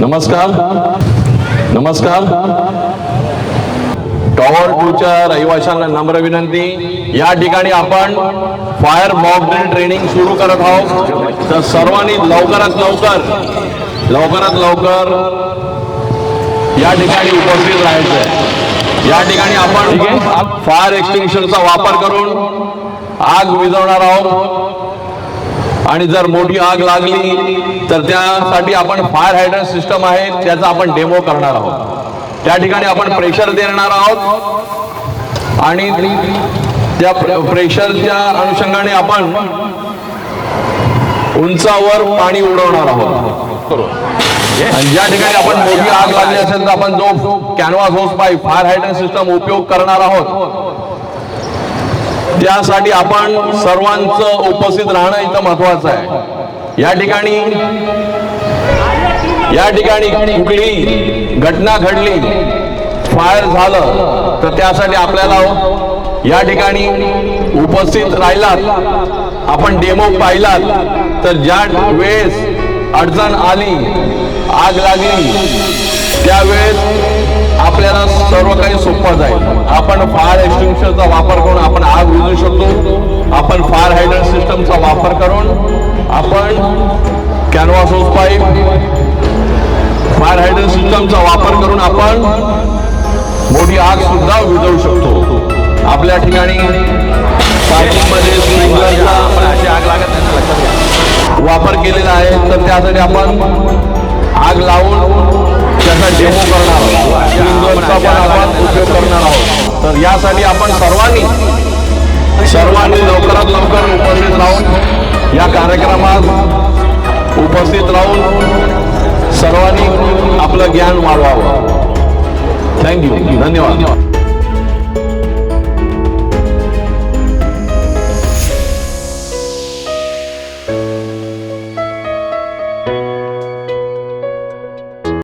नमस्कार नमस्कार. टॉवर 2च्या रहिवाशांना नम्र विनंती, या ठिकाणी आपण फायर मॉक ड्रिल ट्रेनिंग सुरू करत आहोत. तर सर्वांनी लवकरात लवकर या ठिकाणी उपस्थित राहायचं आहे. या ठिकाणी आपण फायर एक्सटिंग्विशरचा वापर करून आग विझवणार आहोत आणि जर मोठी आग लागली तर त्यासाठी आपण फायर हायड्रंट सिस्टम आहे त्याचा आपण डेमो करणार आहोत. त्या ठिकाणी आपण प्रेशर देणार आहोत आणि त्या प्रेशरच्या अनुषंगाने आपण उंचावर पाणी उडवणार आहोत. आणि ज्या ठिकाणी आपण मोठी आग लागली असेल तर आपण जो कॅनव्हास होस पाईप फायर हायड्रंट सिस्टम उपयोग करणार आहोत. त्यासाठी आपण सर्वांचं उपस्थित राहणं इथं महत्वाचं आहे. या ठिकाणी कुठली घटना घडली, फायर झालं तर त्यासाठी आपल्याला या ठिकाणी उपस्थित राहिलात, आपण डेमो पाहिलात तर ज्या वेळेस अडचण आली, आग लागली, त्यावेळेस आपल्याला सर्व काही सोपं जाईल. आपण फायर एक्सटिंग्विशरचा वापर करून आपण आग विझू शकतो. आपण फायर हायड्रंट सिस्टमचा वापर करून आपण कॅनव्हास होस पाईप फायर हायड्रंट सिस्टमचा वापर करून आपण मोठी आग सुद्धा विझवू शकतो. आपल्या ठिकाणी पार्किंगमध्ये स्प्रिंकलरचा आग लागत वापर केलेला आहे, तर त्यासाठी आपण आग लावून त्याचा डेमो करणार आहोत, स्प्रिंकलरचा पण आपण उपयोग करणार आहोत. तर यासाठी आपण सर्वांनी लवकरात लवकर उपस्थित राहून या कार्यक्रमात उपस्थित राहून सर्वांनी आपलं ज्ञान वाढवावं. थँक्यू, धन्यवाद.